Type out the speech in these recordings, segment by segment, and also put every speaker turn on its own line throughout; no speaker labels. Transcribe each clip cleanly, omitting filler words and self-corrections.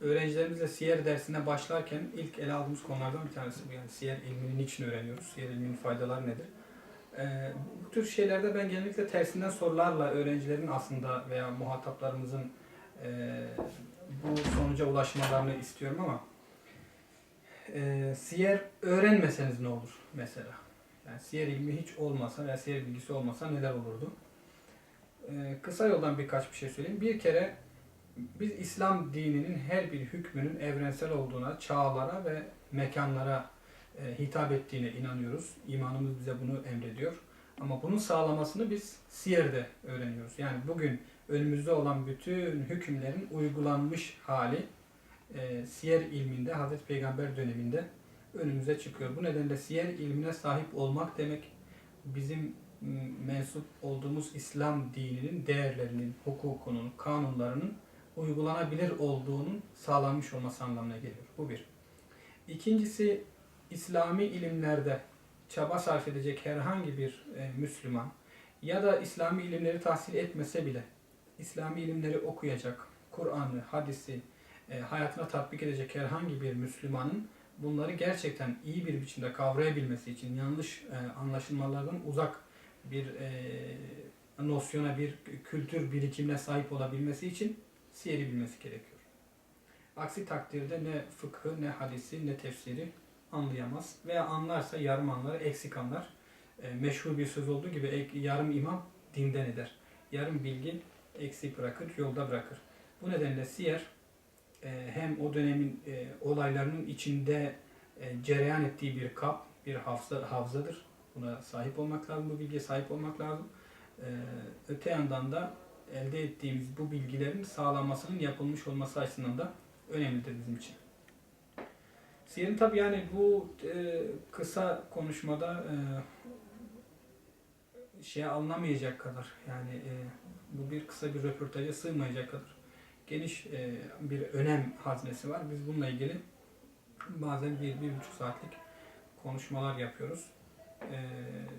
öğrencilerimizle siyer dersine başlarken ilk ele aldığımız konulardan bir tanesi bu. Yani siyer ilmini niçin öğreniyoruz? Siyer ilminin faydaları nedir? Bu tür şeylerde ben genellikle tersinden sorularla öğrencilerin aslında veya muhataplarımızın bu sonuca ulaşmalarını istiyorum ama siyer öğrenmeseniz ne olur mesela? Yani siyer ilmi hiç olmasa veya siyer bilgisi olmasa neler olurdu? Kısa yoldan birkaç bir şey söyleyeyim. Bir kere biz İslam dininin her bir hükmünün evrensel olduğuna, çağlara ve mekanlara hitap ettiğine inanıyoruz. İmanımız bize bunu emrediyor. Ama bunun sağlamasını biz siyerde öğreniyoruz. Yani bugün önümüzde olan bütün hükümlerin uygulanmış hali siyer ilminde, Hazreti Peygamber döneminde önümüze çıkıyor. Bu nedenle siyer ilmine sahip olmak demek bizim mensup olduğumuz İslam dininin değerlerinin, hukukunun, kanunlarının uygulanabilir olduğunun sağlanmış olması anlamına geliyor. Bu bir. İkincisi, İslami ilimlerde çaba sarf edecek herhangi bir Müslüman ya da İslami ilimleri tahsil etmese bile İslami ilimleri okuyacak, Kur'an'ı, hadisi hayatına tatbik edecek herhangi bir Müslümanın bunları gerçekten iyi bir biçimde kavrayabilmesi için yanlış anlaşılmalardan uzak bir nosyona, bir kültür birikimine sahip olabilmesi için siyeri bilmesi gerekiyor. Aksi takdirde ne fıkhı, ne hadisi, ne tefsiri anlayamaz. Veya anlarsa yarım anlar, eksik anlar. Meşhur bir söz olduğu gibi yarım imam dinden eder. Yarım bilgi eksik bırakır, yolda bırakır. Bu nedenle siyer hem o dönemin olaylarının içinde cereyan ettiği bir kap, bir hafızadır. Buna sahip olmak lazım, bu bilgiye sahip olmak lazım. Öte yandan da elde ettiğimiz bu bilgilerin sağlanmasının yapılmış olması açısından da önemlidir bizim için. Siyerin tabi yani bu kısa konuşmada şeye alınamayacak kadar yani bu bir kısa bir röportaja sığmayacak kadar geniş bir önem haznesi var. Biz bununla ilgili bazen 1-1,5 saatlik konuşmalar yapıyoruz.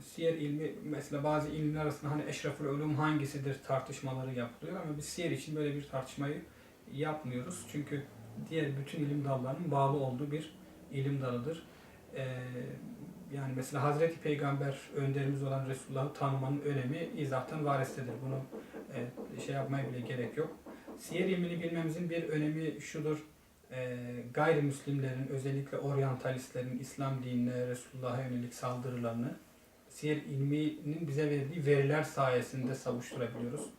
Siyer ilmi mesela bazı ilimler arasında hani eşrefül ulum hangisidir tartışmaları yapılıyor ama biz siyer için böyle bir tartışmayı yapmıyoruz. Çünkü diğer bütün ilim dallarının bağlı olduğu bir ilim dalıdır. Yani mesela Hazreti Peygamber önderimiz olan Resulullah'ı tanımanın önemi izahtan varestedir. Bunu şey yapmaya bile gerek yok. Siyer ilmini bilmemizin bir önemi şudur. Gayrimüslimlerin, özellikle oryantalistlerin İslam dinine, Resulullah'a yönelik saldırılarını siyer ilminin bize verdiği veriler sayesinde savuşturabiliyoruz.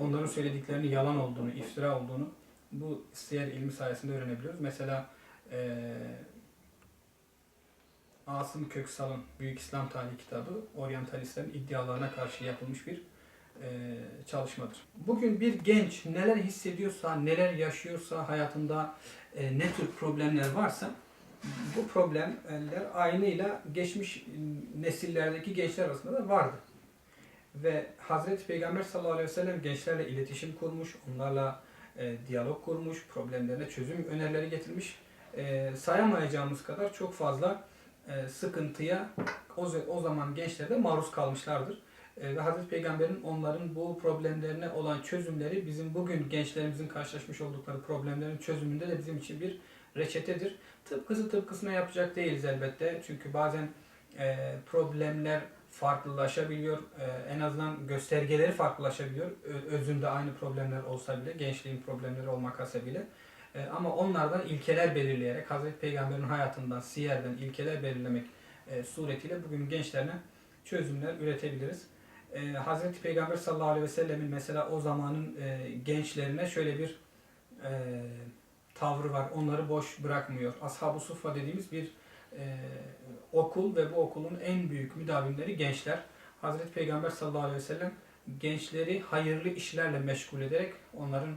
Onların söylediklerinin yalan olduğunu, iftira olduğunu bu siyer ilmi sayesinde öğrenebiliyoruz. Mesela Asım Köksal'ın Büyük İslam Tarihi kitabı oryantalistlerin iddialarına karşı yapılmış bir çalışmadır. Bugün bir genç neler hissediyorsa, neler yaşıyorsa, hayatında ne tür problemler varsa bu problemler aynıyla geçmiş nesillerdeki gençler arasında da vardı. Ve Hazreti Peygamber sallallahu aleyhi ve sellem gençlerle iletişim kurmuş, onlarla diyalog kurmuş, problemlerine çözüm önerileri getirmiş. Sayamayacağımız kadar çok fazla sıkıntıya o zaman gençler de maruz kalmışlardır. Ve Hazreti Peygamber'in onların bu problemlerine olan çözümleri bizim bugün gençlerimizin karşılaşmış oldukları problemlerin çözümünde de bizim için bir reçetedir. Tıpkısına yapacak değiliz elbette. Çünkü bazen problemler farklılaşabiliyor. En azından göstergeleri farklılaşabiliyor. Özünde aynı problemler olsa bile, gençliğin problemleri olmak hasebiyle. Ama onlardan ilkeler belirleyerek, Hazreti Peygamber'in hayatından, siyerden ilkeler belirlemek suretiyle bugün gençlerine çözümler üretebiliriz. Hazreti Peygamber sallallahu aleyhi ve sellemin mesela o zamanın gençlerine şöyle bir tavrı var. Onları boş bırakmıyor. Ashab-ı Suffa dediğimiz bir okul ve bu okulun en büyük müdavimleri gençler. Hazreti Peygamber sallallahu aleyhi ve sellem gençleri hayırlı işlerle meşgul ederek onların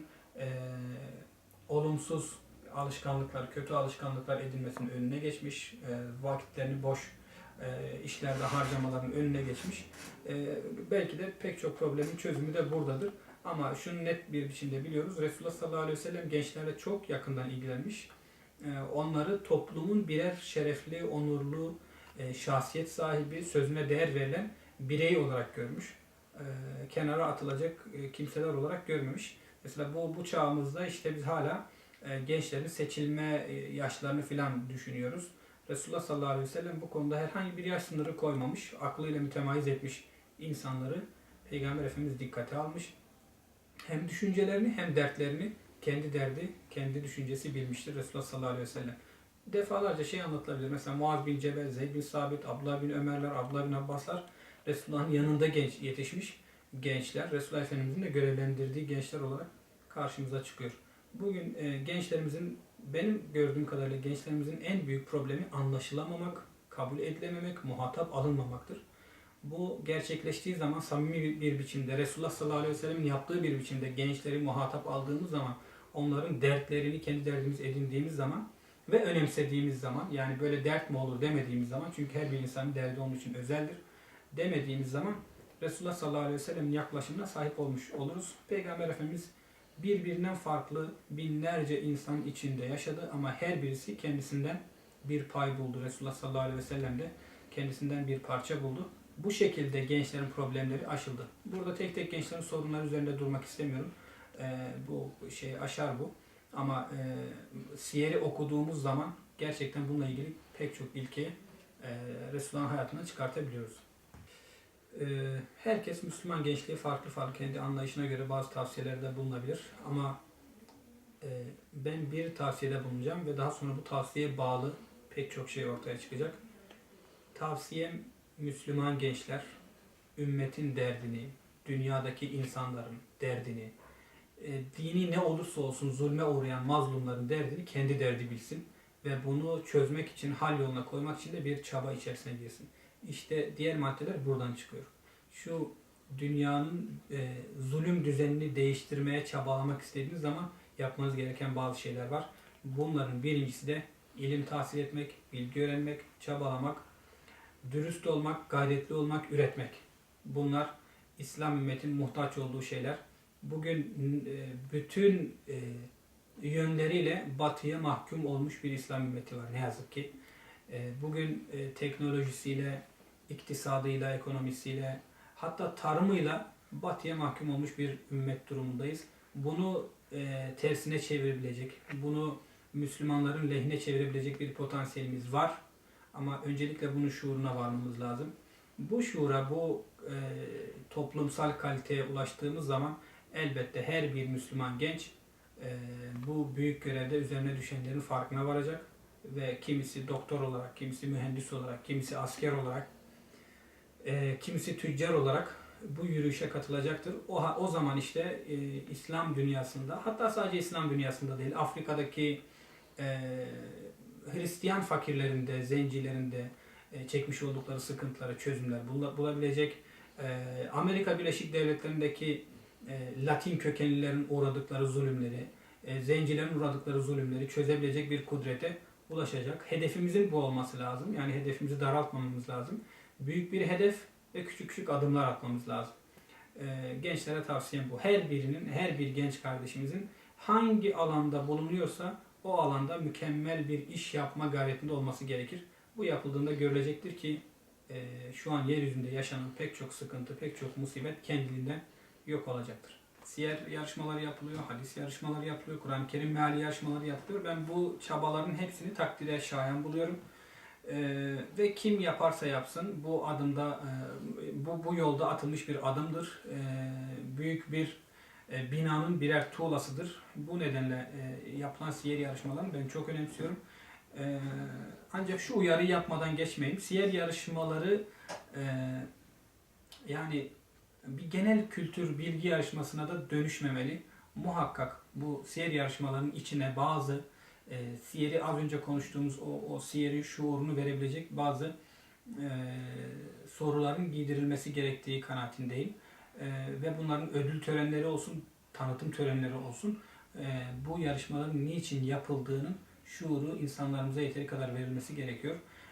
olumsuz alışkanlıklar, kötü alışkanlıklar edinmesinin önüne geçmiş, vakitlerini boş işlerde harcamaların önüne geçmiş. Belki de pek çok problemin çözümü de buradadır. Ama şunu net bir biçimde biliyoruz. Resulullah sallallahu aleyhi ve sellem gençlerle çok yakından ilgilenmiş. Onları toplumun birer şerefli, onurlu, şahsiyet sahibi, sözüne değer verilen birey olarak görmüş. Kenara atılacak kimseler olarak görmemiş. Mesela bu çağımızda işte biz hala gençlerin seçilme yaşlarını filan düşünüyoruz. Resulullah sallallahu aleyhi ve sellem bu konuda herhangi bir yaş sınırı koymamış, aklıyla mütemayyiz etmiş insanları Peygamber Efendimiz dikkate almış. Hem düşüncelerini hem dertlerini kendi derdi, kendi düşüncesi bilmiştir Resulullah sallallahu aleyhi ve sellem. Defalarca şey anlatılabilir. Mesela Muaz bin Cebel, Zeyd bin Sabit, Abdullah bin Ömerler, Abdullah bin Abbaslar Resulullah'ın yanında genç yetişmiş gençler. Resulullah Efendimizin de görevlendirdiği gençler olarak karşımıza çıkıyor. Bugün gençlerimizin, benim gördüğüm kadarıyla gençlerimizin en büyük problemi anlaşılamamak, kabul edilememek, muhatap alınmamaktır. Bu gerçekleştiği zaman samimi bir biçimde, Resulullah sallallahu aleyhi ve sellem'in yaptığı bir biçimde gençleri muhatap aldığımız zaman, onların dertlerini kendi derdimiz edindiğimiz zaman ve önemsediğimiz zaman, yani böyle dert mi olur demediğimiz zaman, çünkü her bir insanın derdi onun için özeldir, demediğimiz zaman Resulullah sallallahu aleyhi ve sellem'in yaklaşımına sahip olmuş oluruz. Peygamber Efendimiz birbirinden farklı binlerce insan içinde yaşadı ama her birisi kendisinden bir pay buldu. Resulullah sallallahu aleyhi ve sellem de kendisinden bir parça buldu. Bu şekilde gençlerin problemleri aşıldı. Burada tek tek gençlerin sorunları üzerinde durmak istemiyorum. Bu şey aşar bu. Ama Siyer'i okuduğumuz zaman gerçekten bununla ilgili pek çok ilkeyi Resulullah'ın hayatından çıkartabiliyoruz. Herkes Müslüman gençliği farklı farklı kendi anlayışına göre bazı tavsiyelerde bulunabilir. Ama ben bir tavsiyede bulunacağım ve daha sonra bu tavsiyeye bağlı pek çok şey ortaya çıkacak. Tavsiyem Müslüman gençler ümmetin derdini, dünyadaki insanların derdini, dini ne olursa olsun zulme uğrayan mazlumların derdini kendi derdi bilsin ve bunu çözmek için, hal yoluna koymak için de bir çaba içerisine girsin. İşte diğer maddeler buradan çıkıyor. Şu dünyanın zulüm düzenini değiştirmeye çabalamak istediğiniz zaman yapmanız gereken bazı şeyler var. Bunların birincisi de ilim tahsil etmek, bilgi öğrenmek, çabalamak, dürüst olmak, gayretli olmak, üretmek. Bunlar İslam ümmetinin muhtaç olduğu şeyler. Bugün bütün yönleriyle batıya mahkum olmuş bir İslam ümmeti var ne yazık ki. Bugün teknolojisiyle, iktisadıyla, ekonomisiyle, hatta tarımıyla batıya mahkum olmuş bir ümmet durumundayız. Bunu tersine çevirebilecek, bunu Müslümanların lehine çevirebilecek bir potansiyelimiz var. Ama öncelikle bunun şuuruna varmamız lazım. Bu şuura, bu toplumsal kaliteye ulaştığımız zaman elbette her bir Müslüman genç bu büyük görevde üzerine düşenlerin farkına varacak ve kimisi doktor olarak, kimisi mühendis olarak, kimisi asker olarak, kimisi tüccar olarak bu yürüyüşe katılacaktır. O zaman işte İslam dünyasında, hatta sadece İslam dünyasında değil, Afrika'daki Hristiyan fakirlerinde, zencilerinde çekmiş oldukları sıkıntıları, çözümler bulabilecek, Amerika Birleşik Devletleri'ndeki Latin kökenlilerin uğradıkları zulümleri, zencilerin uğradıkları zulümleri çözebilecek bir kudrete ulaşacak. Hedefimizin bu olması lazım. Yani hedefimizi daraltmamamız lazım. Büyük bir hedef ve küçük küçük adımlar atmamız lazım. Gençlere tavsiyem bu. Her birinin, her bir genç kardeşimizin hangi alanda bulunuyorsa o alanda mükemmel bir iş yapma gayretinde olması gerekir. Bu yapıldığında görülecektir ki şu an yeryüzünde yaşanan pek çok sıkıntı, pek çok musibet kendiliğinden yok olacaktır. Siyer yarışmaları yapılıyor, hadis yarışmaları yapılıyor, Kur'an-ı Kerim meali yarışmaları yapılıyor. Ben bu çabaların hepsini takdire şayan buluyorum. Ve kim yaparsa yapsın bu adımda, bu yolda atılmış bir adımdır. Büyük bir binanın birer tuğlasıdır. Bu nedenle yapılan siyer yarışmalarını ben çok önemsiyorum. Ancak şu uyarıyı yapmadan geçmeyeyim. Siyer yarışmaları yani bir genel kültür bilgi yarışmasına da dönüşmemeli. Muhakkak bu siyer yarışmalarının içine bazı siyeri az önce konuştuğumuz o siyeri şuurunu verebilecek bazı soruların giydirilmesi gerektiği kanaatindeyim. Ve bunların ödül törenleri olsun, tanıtım törenleri olsun. Bu yarışmaların niçin yapıldığının şuuru insanlarımıza yeteri kadar verilmesi gerekiyor.